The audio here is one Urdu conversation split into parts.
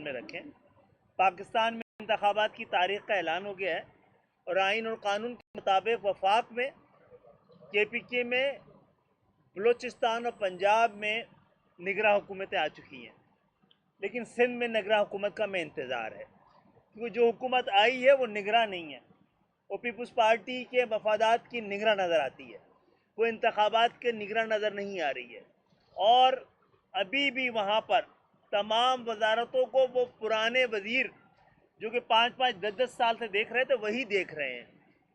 سامنے رکھیں. پاکستان میں انتخابات کی تاریخ کا اعلان ہو گیا ہے اور آئین اور قانون کے مطابق وفاق میں KPK میں بلوچستان اور پنجاب میں نگراں حکومتیں آ چکی ہیں، لیکن سندھ میں نگراں حکومت کا میں انتظار ہے، کیونکہ جو حکومت آئی ہے وہ نگراں نہیں ہے. وہ پیپلز پارٹی کے مفادات کی نگراں نظر آتی ہے، وہ انتخابات کے نگراں نظر نہیں آ رہی ہے. اور ابھی بھی وہاں پر تمام وزارتوں کو وہ پرانے وزیر جو کہ 5-5 10-10 سال سے دیکھ رہے تھے وہی دیکھ رہے ہیں.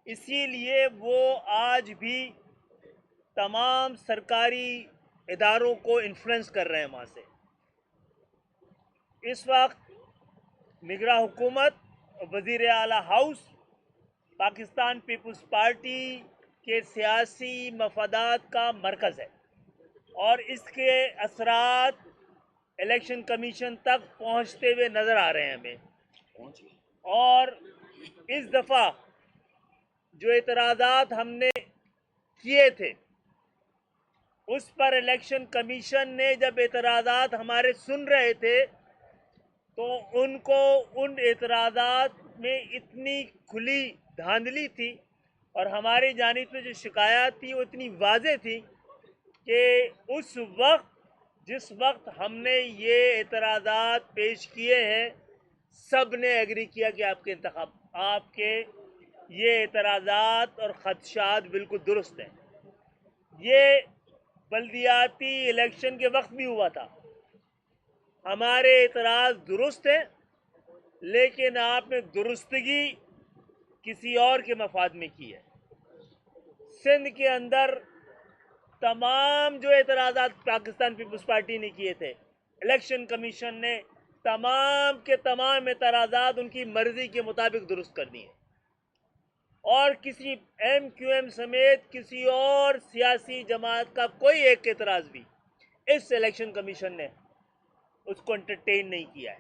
اسی لیے وہ آج بھی تمام سرکاری اداروں کو انفلوئنس کر رہے ہیں وہاں سے. اس وقت نگراں حکومت وزیر اعلیٰ ہاؤس پاکستان پیپلز پارٹی کے سیاسی مفادات کا مرکز ہے، اور اس کے اثرات الیکشن کمیشن تک پہنچتے ہوئے نظر آ رہے ہیں ہمیں. اور اس دفعہ جو اعتراضات ہم نے کیے تھے اس پر الیکشن کمیشن نے جب اعتراضات ہمارے سن رہے تھے تو ان کو ان اعتراضات میں اتنی کھلی دھاندلی تھی اور ہماری جانب سے جو شکایات تھی وہ اتنی واضح تھی کہ اس وقت جس وقت ہم نے یہ اعتراضات پیش کیے ہیں سب نے ایگری کیا کہ آپ کے یہ اعتراضات اور خدشات بالکل درست ہیں. یہ بلدیاتی الیکشن کے وقت بھی ہوا تھا. ہمارے اعتراض درست ہیں، لیکن آپ نے درستگی کسی اور کے مفاد میں کی ہے. سندھ کے اندر تمام جو اعتراضات پاکستان پیپلز پارٹی نے کیے تھے الیکشن کمیشن نے تمام کے تمام اعتراضات ان کی مرضی کے مطابق درست کر دیے، اور کسی MQM سمیت کسی اور سیاسی جماعت کا کوئی ایک اعتراض بھی اس الیکشن کمیشن نے اس کو انٹرٹین نہیں کیا ہے.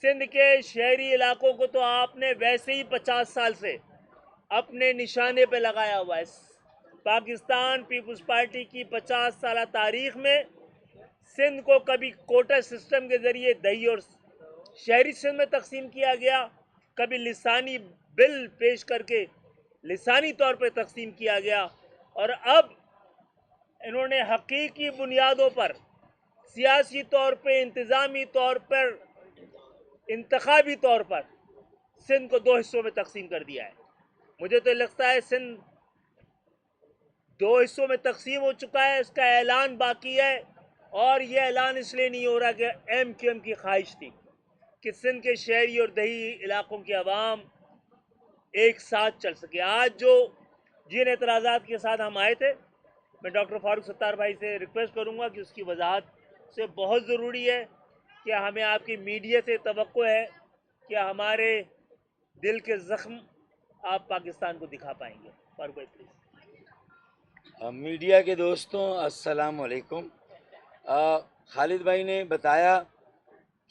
سندھ کے شہری علاقوں کو تو آپ نے ویسے ہی 50 سال سے اپنے نشانے پہ لگایا ہوا ہے. پاکستان پیپلز پارٹی کی 50 سالہ تاریخ میں سندھ کو کبھی کوٹا سسٹم کے ذریعے دیہی اور شہری سندھ میں تقسیم کیا گیا، کبھی لسانی بل پیش کر کے لسانی طور پہ تقسیم کیا گیا، اور اب انہوں نے حقیقی بنیادوں پر سیاسی طور پہ انتظامی طور پر انتخابی طور پر سندھ کو 2 حصوں میں تقسیم کر دیا ہے. مجھے تو لگتا ہے سندھ 2 حصوں میں تقسیم ہو چکا ہے، اس کا اعلان باقی ہے، اور یہ اعلان اس لیے نہیں ہو رہا کہ MQM کی خواہش تھی کہ سندھ کے شہری اور دیہی علاقوں کی عوام ایک ساتھ چل سکے. آج جن اعتراضات کے ساتھ ہم آئے تھے، میں ڈاکٹر فاروق ستار بھائی سے ریکویسٹ کروں گا کہ اس کی وضاحت سے بہت ضروری ہے کہ ہمیں آپ کی میڈیا سے توقع ہے کہ ہمارے دل کے زخم آپ پاکستان کو دکھا پائیں گے. فاروق بھائی پلیز. میڈیا کے دوستوں السلام علیکم. خالد بھائی نے بتایا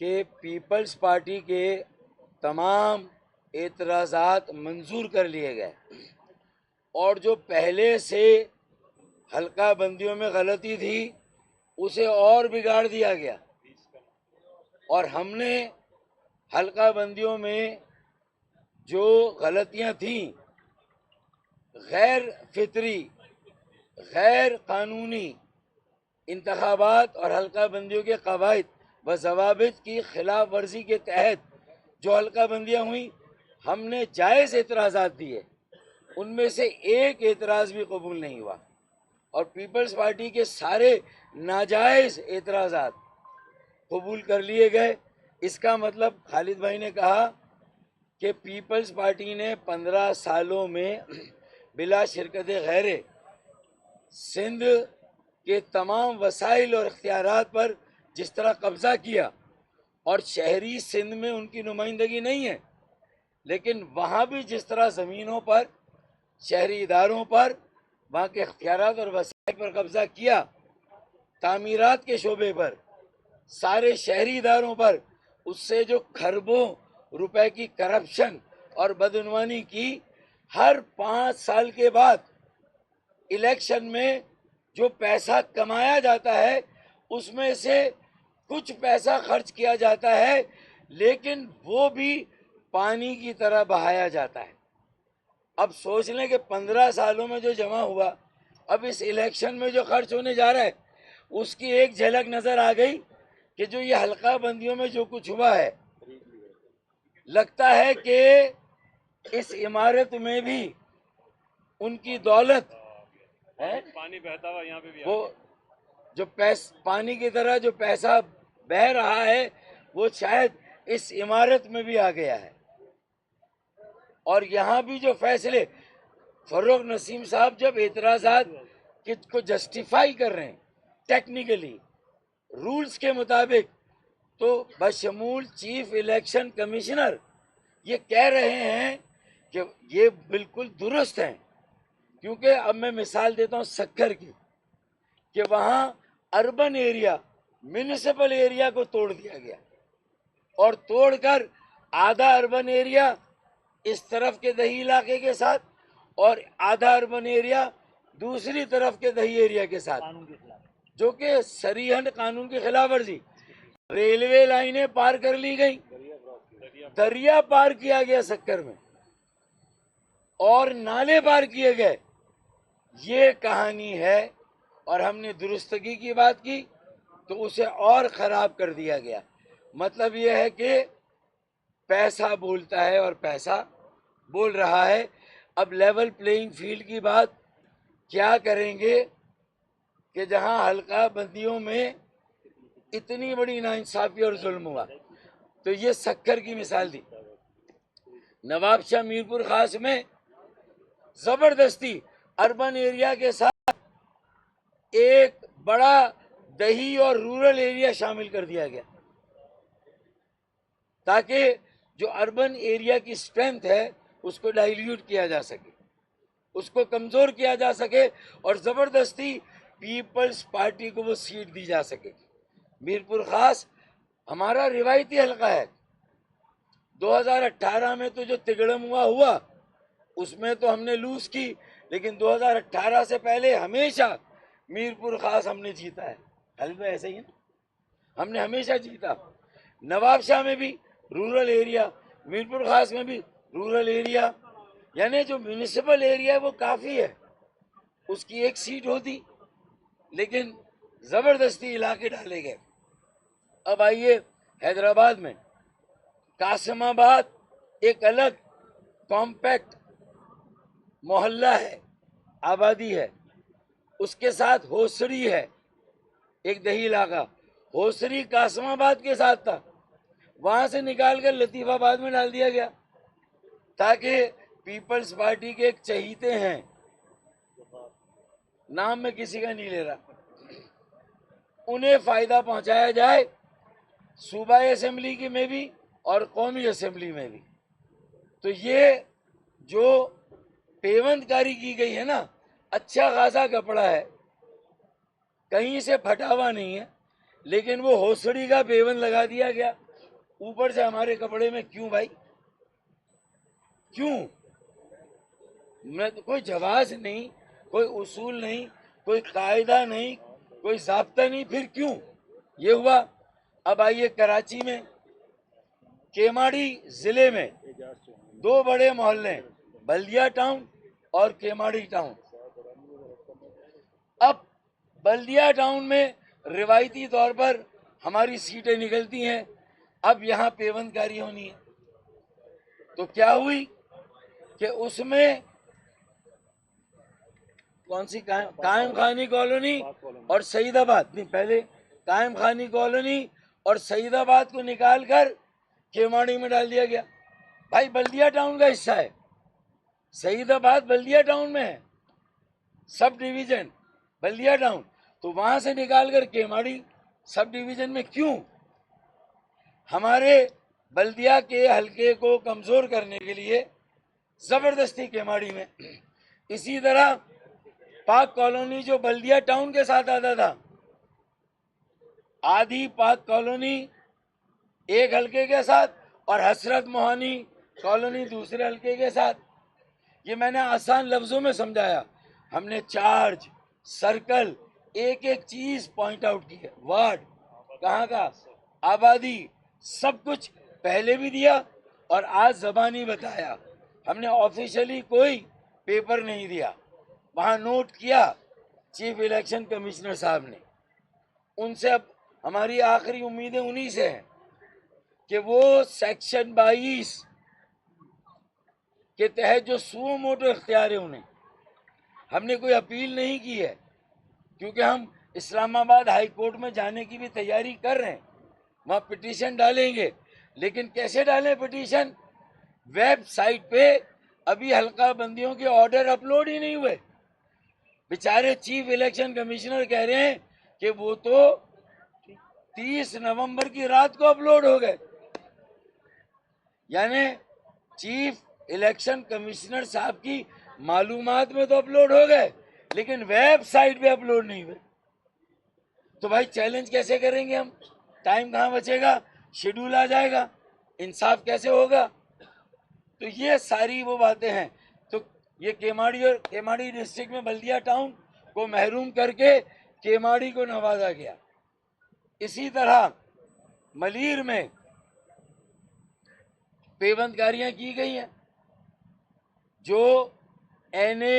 کہ پیپلز پارٹی کے تمام اعتراضات منظور کر لیے گئے، اور جو پہلے سے حلقہ بندیوں میں غلطی تھی اسے اور بگاڑ دیا گیا، اور ہم نے حلقہ بندیوں میں جو غلطیاں تھیں غیر فطری غیر قانونی انتخابات اور حلقہ بندیوں کے قواعد و ضوابط کی خلاف ورزی کے تحت جو حلقہ بندیاں ہوئیں ہم نے جائز اعتراضات دیے، ان میں سے ایک اعتراض بھی قبول نہیں ہوا، اور پیپلز پارٹی کے سارے ناجائز اعتراضات قبول کر لیے گئے. اس کا مطلب خالد بھائی نے کہا کہ پیپلز پارٹی نے 15 سالوں میں بلا شرکت غیر سندھ کے تمام وسائل اور اختیارات پر جس طرح قبضہ کیا، اور شہری سندھ میں ان کی نمائندگی نہیں ہے، لیکن وہاں بھی جس طرح زمینوں پر شہری اداروں پر وہاں کے اختیارات اور وسائل پر قبضہ کیا، تعمیرات کے شعبے پر سارے شہری اداروں پر اس سے جو کھربوں روپے کی کرپشن اور بدعنوانی کی، ہر 5 سال کے بعد الیکشن میں جو پیسہ کمایا جاتا ہے اس میں سے کچھ پیسہ خرچ کیا جاتا ہے لیکن وہ بھی پانی کی طرح بہایا جاتا ہے. اب سوچ لیں کہ 15 سالوں میں جو جمع ہوا، اب اس الیکشن میں جو خرچ ہونے جا رہا ہے اس کی ایک جھلک نظر آ گئی کہ جو یہ حلقہ بندیوں میں جو کچھ ہوا ہے، لگتا ہے کہ اس عمارت میں بھی ان کی دولت ہے. پانی بہتا ہوا یہاں پہ بھی وہ جو پانی کی طرح جو پیسہ بہہ رہا ہے وہ شاید اس عمارت میں بھی آ گیا ہے. اور یہاں بھی جو فیصلے فروغ نسیم صاحب جب اعتراضات کو جسٹیفائی کر رہے ہیں ٹیکنیکلی رولز کے مطابق، تو بشمول چیف الیکشن کمشنر یہ کہہ رہے ہیں کہ یہ بالکل درست ہیں. کیونکہ اب میں مثال دیتا ہوں سکھر کی، کہ وہاں اربن ایریا میونسپل ایریا کو توڑ دیا گیا اور توڑ کر آدھا اربن ایریا اس طرف کے دیہی علاقے کے ساتھ اور آدھا اربن ایریا دوسری طرف کے دیہی ایریا کے ساتھ، جو کہ سریحد قانون کی خلاف ورزی. ریلوے لائنیں پار کر لی گئی، دریا پار کیا گیا سکر میں، اور نالے پار کیے گئے. یہ کہانی ہے. اور ہم نے درستگی کی بات کی تو اسے اور خراب کر دیا گیا. مطلب یہ ہے کہ پیسہ بولتا ہے اور پیسہ بول رہا ہے. اب لیول پلینگ فیلڈ کی بات کیا کریں گے کہ جہاں حلقہ بندیوں میں اتنی بڑی ناانصافی اور ظلم ہوا. تو یہ سکر کی مثال دی. نواب شاہ میرپور خاص میں زبردستی اربن ایریا کے ساتھ ایک بڑا دیہی اور رورل ایریا شامل کر دیا گیا تاکہ جو اربن ایریا کی اسٹرینتھ ہے اس کو ڈائلیوٹ کیا جا سکے، اس کو کمزور کیا جا سکے اور زبردستی پیپلز پارٹی کو وہ سیٹ دی جا سکے. میرپور خاص ہمارا روایتی حلقہ ہے. 2018 میں تو جو تگڑم ہوا اس میں تو ہم نے لوز کی، لیکن 2018 سے پہلے ہمیشہ میرپور خاص ہم نے جیتا ہے. حل میں ایسے ہی نا، ہم نے ہمیشہ جیتا. نواب شاہ میں بھی رورل ایریا، میرپور خاص میں بھی رورل ایریا، یعنی جو میونسپل ایریا ہے وہ کافی ہے. اس کی ایک سیٹ ہوتی لیکن زبردستی علاقے ڈالے گئے. اب آئیے حیدرآباد میں قاسم آباد ایک الگ کمپیکٹ محلہ ہے، آبادی ہے. اس کے ساتھ ہوسری ہے ایک دیہی علاقہ. ہوسری قاسم آباد کے ساتھ تھا، وہاں سے نکال کر لطیف آباد میں ڈال دیا گیا تاکہ پیپلز پارٹی کے ایک چہیتے ہیں، نام میں کسی کا نہیں لے رہا، انہیں فائدہ پہنچایا جائے صوبائی اسمبلی کی میں بھی اور قومی اسمبلی میں بھی. تو یہ جو پیوند کاری کی گئی ہے نا، اچھا خاصا کپڑا ہے، کہیں سے پھٹا ہوا نہیں ہے، لیکن وہ ہوسڑی کا پیوند لگا دیا گیا اوپر سے ہمارے کپڑے میں. کیوں بھائی کیوں؟ کوئی جواز نہیں، کوئی اصول نہیں، کوئی قاعدہ نہیں، کوئی ضابطہ نہیں، پھر کیوں یہ ہوا؟ اب آئیے کراچی میں کیماڑی ضلع میں دو بڑے محلے، بلدیہ ٹاؤن اور کیماڑی ٹاؤن. اب بلدیہ ٹاؤن میں روایتی طور پر ہماری سیٹیں نکلتی ہیں، اب یہاں پیوند کاری ہونی ہے. تو کیا ہوئی کہ اس میں کون سی قائم خانی کالونی اور سعید آباد، نہیں پہلے قائم خانی کالونی اور سعید آباد کو نکال کر کیماڑی میں ڈال دیا گیا. بھائی بلدیہ ٹاؤن کا حصہ ہے، سعید آباد بلدیہ ٹاؤن میں ہے، سب ڈویژن بلدیہ ٹاؤن، تو وہاں سے نکال کر کیماڑی سب ڈویژن میں. کیوں؟ ہمارے بلدیہ کے حلقے کو کمزور کرنے کے لیے زبردستی کیماڑی میں. اسی طرح پاک کالونی جو بلدیہ ٹاؤن کے ساتھ آتا تھا، آدھی پاک کالونی ایک حلقے کے ساتھ اور حسرت موہانی کالونی دوسرے حلقے کے ساتھ. یہ میں نے آسان لفظوں میں سمجھایا. ہم نے چارج، سرکل، ایک ایک چیز پوائنٹ آؤٹ کی ہے، وارڈ. کہاں کا آبادی سب کچھ پہلے بھی دیا اور آج زبانی بتایا. ہم نے آفیشلی کوئی پیپر نہیں دیا, وہاں نوٹ کیا چیف الیکشن کمشنر صاحب نے. ان سے اب ہماری آخری امیدیں انہی سے ہیں کہ وہ سیکشن 22 کے تحت جو سو موٹو اختیار ہے انہیں, ہم نے کوئی اپیل نہیں کی ہے کیونکہ ہم اسلام آباد ہائی کورٹ میں جانے کی بھی تیاری کر رہے ہیں, وہاں پٹیشن ڈالیں گے. لیکن کیسے ڈالیں پٹیشن؟ ویب سائٹ پہ ابھی حلقہ بندیوں کے آرڈر اپلوڈ ہی نہیں ہوئے. بیچارے چیف الیکشن کمشنر کہہ رہے ہیں کہ وہ تو 30 نومبر کی رات کو اپلوڈ ہو گئے. یعنی چیف الیکشن کمشنر صاحب کی معلومات میں تو اپلوڈ ہو گئے لیکن ویب سائٹ پہ اپلوڈ نہیں ہوئے. تو بھائی چیلنج کیسے کریں گے ہم؟ ٹائم کہاں بچے گا؟ شیڈول آ جائے گا, انصاف کیسے ہوگا؟ تو یہ ساری وہ باتیں ہیں. تو یہ کیماڑی ڈسٹرکٹ میں بلدیہ ٹاؤن کو محروم کر کے کیماڑی کو نوازا گیا. اسی طرح ملیر میں پیوند کاریاں کی گئی ہیں جو NA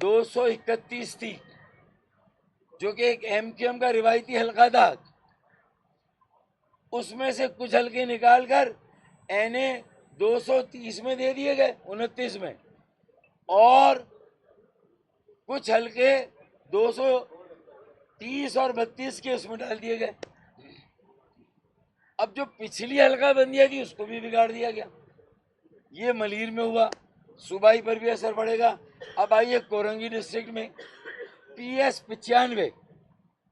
231 تھی, جو کہ ایک MQM کا روایتی حلقہ تھا. اس میں سے کچھ حلقے نکال کر NA 230 میں دے دیے گئے, 29 میں, اور کچھ حلقے 230 اور 32 کے اس میں ڈال دیے گئے. اب جو پچھلی حلقہ بندیاں تھی اس کو بھی بگاڑ دیا گیا. یہ ملیر میں ہوا, صوبائی پر بھی اثر پڑے گا. اب آئیے کورنگی ڈسٹرکٹ میں PS 95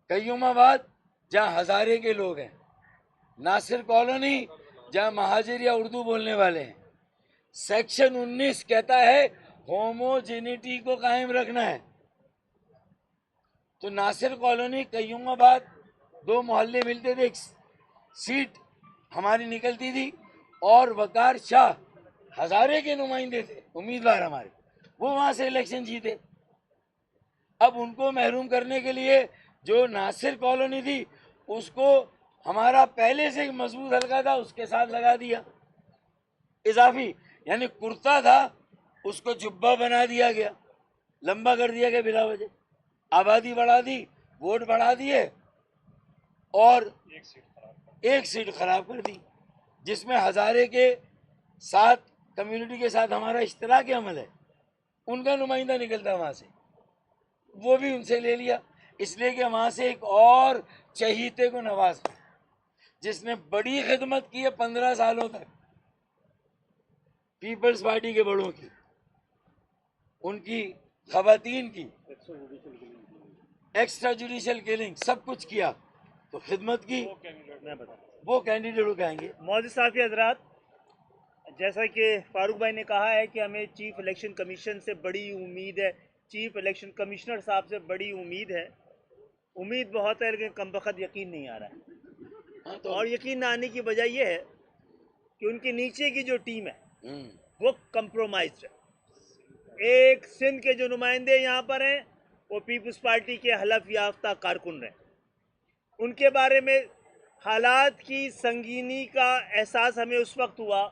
قیوم آباد جہاں ہزارے کے لوگ ہیں, ناصر کالونی جہاں مہاجر یا اردو بولنے والے ہیں. سیکشن 19 کہتا ہے ہوموجینٹی کو قائم رکھنا ہے. تو ناصر کالونی قیوم آباد 2 محلے ملتے تھے, ایک سیٹ ہماری نکلتی تھی, اور وقار شاہ ہزارے کے نمائندے تھے امیدوار ہمارے, وہ وہاں سے الیکشن جیتے. اب ان کو محروم کرنے کے لیے جو ناصر کالونی تھی اس کو ہمارا پہلے سے مضبوط حلقہ تھا اس کے ساتھ لگا دیا اضافی, یعنی کرتا تھا اس کو جبہ بنا دیا گیا, لمبا کر دیا گیا بلا وجہ. آبادی بڑھا دی, ووٹ بڑھا دیے, اور ایک سیٹ خراب کر دی, جس میں ہزارے کے ساتھ کمیونٹی کے ساتھ ہمارا اشتراک عمل ہے. ان کا نمائندہ نکلتا وہاں سے, وہ بھی ان سے لے لیا, اس لیے کہ وہاں سے ایک اور چہیتے کو نواز جس نے بڑی خدمت کی ہے 15 سالوں تک پیپلز پارٹی کے بڑوں کی, ان کی خواتین کی ایکسٹرا جوڈیشل کلنگ سب کچھ کیا, تو خدمت کی, وہ کینڈیڈیٹ ہو کہیں گے. معزز صحافی حضرات, جیسا کہ فاروق بھائی نے کہا ہے کہ ہمیں چیف الیکشن کمیشن سے بڑی امید ہے, چیف الیکشن کمشنر صاحب سے بڑی امید ہے. امید بہت ہے لیکن کم بخت یقین نہیں آ رہا ہے. اور یقین نہ آنے کی وجہ یہ ہے کہ ان کے نیچے کی جو ٹیم ہے وہ کمپرومائزڈ ہے. ایک سندھ کے جو نمائندے یہاں پر ہیں وہ پیپلز پارٹی کے حلف یافتہ کارکن رہے. ان کے بارے میں حالات کی سنگینی کا احساس ہمیں اس وقت ہوا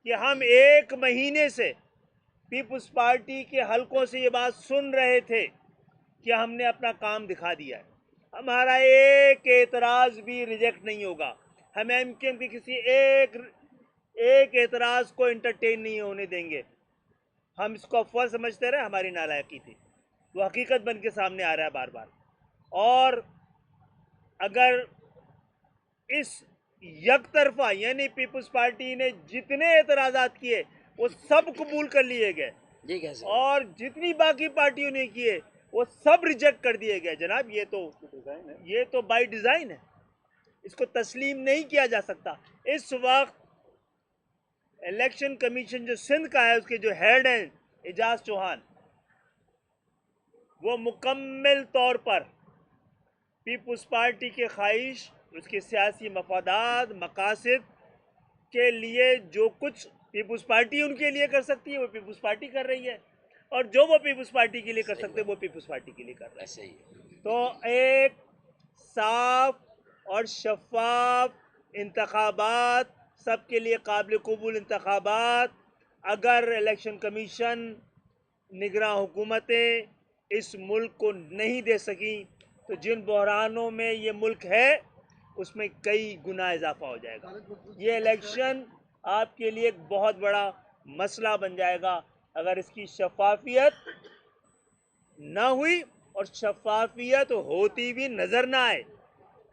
کہ ہم 1 مہینے سے پیپلز پارٹی کے حلقوں سے یہ بات سن رہے تھے کہ ہم نے اپنا کام دکھا دیا ہے, ہمارا ایک اعتراض بھی ریجیکٹ نہیں ہوگا, ہم MQM کی کسی ایک اعتراض کو انٹرٹین نہیں ہونے دیں گے. ہم اس کو افواہ سمجھتے رہے, ہماری نالائقی تھی, وہ حقیقت بن کے سامنے آ رہا ہے بار بار. اور اگر اس یک طرفہ یعنی پیپلز پارٹی نے جتنے اعتراضات کیے وہ سب قبول کر لیے گئے, اور جتنی باقی پارٹیوں نے کیے وہ سب ریجیکٹ کر دیے گئے, جناب یہ تو بائی ڈیزائن ہے, اس کو تسلیم نہیں کیا جا سکتا. اس وقت الیکشن کمیشن جو سندھ کا ہے اس کے جو ہیڈ ہیں اعجاز چوہان, وہ مکمل طور پر پیپلز پارٹی کے خواہش, اس کے سیاسی مفادات, مقاصد کے لیے جو کچھ پیپلز پارٹی ان کے لیے کر سکتی ہے وہ پیپلز پارٹی کر رہی ہے, اور جو وہ پیپلز پارٹی کے لیے کر سکتے ہیں وہ پیپلز پارٹی کے لیے کر رہے ہیں. تو ایک صاف اور شفاف انتخابات، سب کے لیے قابل قبول انتخابات اگر الیکشن کمیشن نگراں حکومتیں اس ملک کو نہیں دے سکیں تو جن بحرانوں میں یہ ملک ہے اس میں کئی گنا اضافہ ہو جائے گا. یہ الیکشن آپ کے لیے ایک بہت بڑا مسئلہ بن جائے گا اگر اس کی شفافیت نہ ہوئی اور شفافیت ہوتی بھی نظر نہ آئے.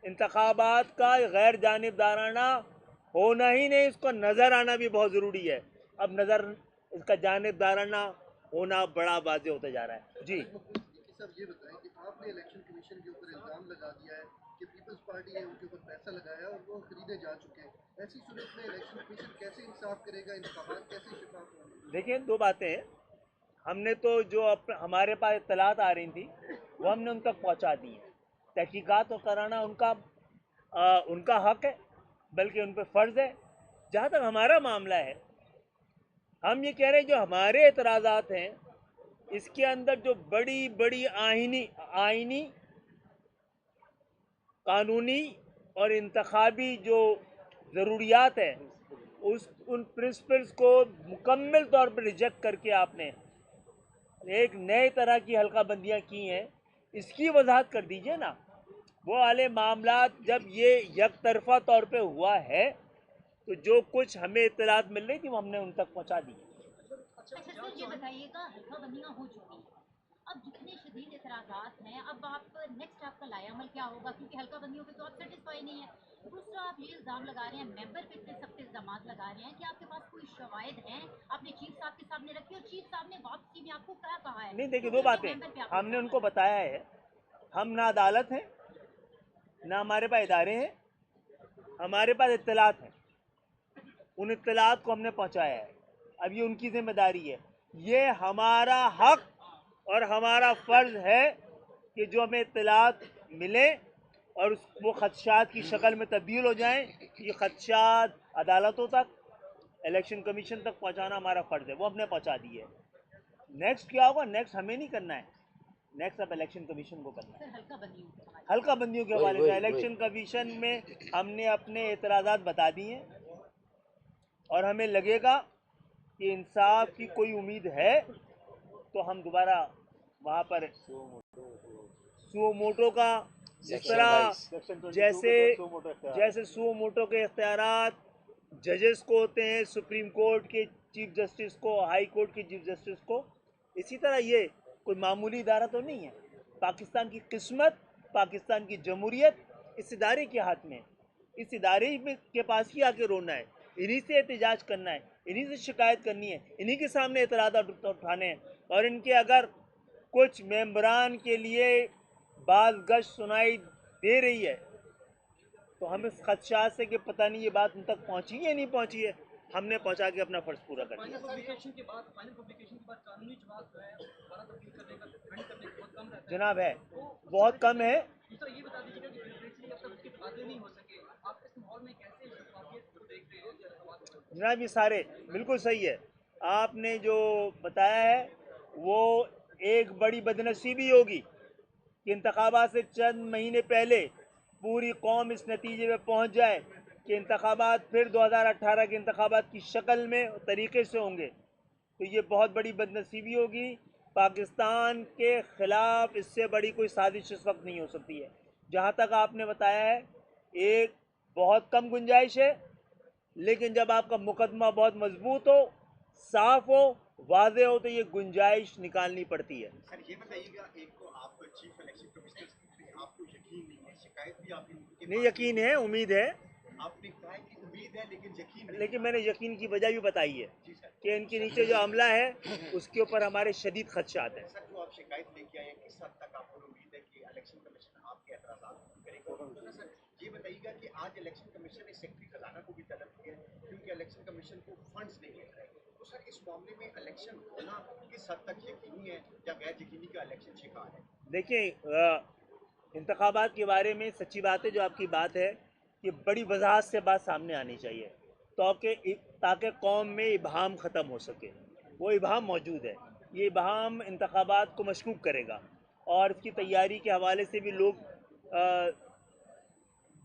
انتخابات کا غیر جانبدارانہ ہونا ہی نہیں، اس کو نظر آنا بھی بہت ضروری ہے. اب نظر اس کا جانبدارانہ ہونا بڑا واضح ہوتا جا رہا ہے. جی صاحب یہ بتائیں کہ آپ نے الیکشن کمیشن کے اوپر الزام لگا دیا ہے کہ پیپلز پارٹی ہے ان کے اوپر پیسہ لگایا اور وہ خریدے جا چکے ہیں. ایسی صورت میں الیکشن کمیشن کیسے انصاف کرے گا؟ انتخابات کیسے شفاف ہوں گے؟ دیکھیں، دو باتیں ہیں. ہم نے تو جو ہمارے پاس اطلاعات آ رہی تھیں وہ ہم نے ان تک پہنچا دی ہیں. تحقیقات تو کرانا ان کا حق ہے، بلکہ ان پہ فرض ہے. جہاں تک ہمارا معاملہ ہے، ہم یہ کہہ رہے ہیں جو ہمارے اعتراضات ہیں اس کے اندر جو بڑی بڑی آئینی قانونی اور انتخابی جو ضروریات ہیں ان پرنسپلز کو مکمل طور پر ریجیکٹ کر کے آپ نے ایک نئے طرح کی حلقہ بندیاں کی ہیں. اس کی وضاحت کر دیجئے نا. وہ والے معاملات جب یہ یک طرفہ طور پہ ہوا ہے تو جو کچھ ہمیں اطلاعات مل رہی تھی وہ ہم نے ان تک پہنچا دی. اچھا سر، یہ بتائیے گا حلقہ بندیاں ہو چکی ہیں، اب جتنے شدید اعتراضات ہیں اب آپ نیکسٹ آپ کا لائے عمل کیا ہوگا؟ کیونکہ حلقہ بندیوں پہ تو آپ سیٹسفائی نہیں ہے. دوسرا، آپ یہ الزام لگا رہے ہیں ممبر پہ اتنے سخت الزامات لگا رہے ہیں کہ آپ کے پاس کوئی شواہد ہیں آپ نے چیف صاحب کے سامنے رکھی اور چیف صاحب نے واپسی میں آپ کو کیا کہا ہے؟ نہیں، دیکھیے دو باتیں ہم نے ان کو بتایا ہے. ہم نہ عدالت ہیں نہ ہمارے پاس ادارے ہیں، ہمارے پاس اطلاعات ہیں. ان اطلاعات کو ہم نے پہنچایا ہے. اب یہ ان کی ذمہ داری ہے. یہ ہمارا حق اور ہمارا فرض ہے کہ جو ہمیں اطلاعات ملیں اور وہ خدشات کی شکل میں تبدیل ہو جائیں، یہ خدشات عدالتوں تک، الیکشن کمیشن تک پہنچانا ہمارا فرض ہے. وہ ہم نے پہنچا دی ہے. نیکسٹ کیا ہوگا؟ نیکسٹ ہمیں نہیں کرنا ہے، نیکسٹ اب الیکشن کمیشن کو کرنا ہے. حلقہ بندیوں کے حوالے سے الیکشن کمیشن میں ہم نے اپنے اعتراضات بتا دیے ہیں اور ہمیں لگے گا کہ انصاف کی کوئی امید ہے تو ہم دوبارہ وہاں پر سو موٹو کا جس طرح جیسے سو موٹو کے اختیارات ججز کو ہوتے ہیں، سپریم کورٹ کے چیف جسٹس کو، ہائی کورٹ کے چیف جسٹس کو، اسی طرح یہ کوئی معمولی ادارہ تو نہیں ہے. پاکستان کی قسمت، پاکستان کی جمہوریت اس ادارے کے ہاتھ میں، اس ادارے کے پاس ہی آ کے رونا ہے، انہی سے احتجاج کرنا ہے، انہی سے شکایت کرنی ہے، انہی کے سامنے اعتراضات اٹھانے ہیں. اور ان کے اگر کچھ ممبران کے لیے بعض گشت سنائی دے رہی ہے تو ہم اس خدشات سے کہ پتہ نہیں یہ بات ان تک پہنچی ہے یا نہیں پہنچی ہے، ہم نے پہنچا کے اپنا فرض پورا کر دیا. جناب ہے بہت کم ہے. جناب یہ سارے بالکل صحیح ہے. آپ نے جو بتایا ہے وہ ایک بڑی بدنصیبی ہوگی کہ انتخابات سے چند مہینے پہلے پوری قوم اس نتیجے میں پہنچ جائے کہ انتخابات پھر 2018 کے انتخابات کی شکل میں طریقے سے ہوں گے، تو یہ بہت بڑی بدنصیبی ہوگی. پاکستان کے خلاف اس سے بڑی کوئی سازش اس وقت نہیں ہو سکتی ہے. جہاں تک آپ نے بتایا ہے ایک بہت کم گنجائش ہے، لیکن جب آپ کا مقدمہ بہت مضبوط ہو، صاف ہو، واضح ہو تو یہ گنجائش نکالنی پڑتی ہے. سر یہ بتائیے گا، ایک تو آپ چیف الیکشن کمشنر آپ کو یقین نہیں ہے، شکایت بھی آپ نہیں، یقین ہے، امید ہے. آپ نے کہا ہے کہ امید ہے لیکن یقین نہیں. لیکن میں نے یقین کی وجہ بھی بتائی ہے جی سر، کہ ان کے نیچے جو عملہ ہے اس کے اوپر ہمارے شدید خدشات ہیں. سر جو آپ شکایت لے کے آئے ہیں کس حد تک آپ کو امید ہے کہ الیکشن کمیشن آپ کے اعتراضات کرے گا؟ سر یہ بتائیے گا کہ آج الیکشن کمیشن نے سیکرٹری خزانہ کو بھی طلب کیا ہے کیونکہ الیکشن کمیشن کو فنڈز نہیں مل رہے، تو سر اس معاملے میں الیکشن ہونا کس حد تک یقینی ہے یا غیر یقینی کا الیکشن شکار ہے؟ دیکھیں، انتخابات کے بارے میں سچی بات ہے جو آپ کی بات ہے کہ بڑی وضاحت سے بات سامنے آنی چاہیے تاکہ قوم میں ابہام ختم ہو سکے. وہ ابہام موجود ہے، یہ ابہام انتخابات کو مشکوک کرے گا اور اس کی تیاری کے حوالے سے بھی لوگ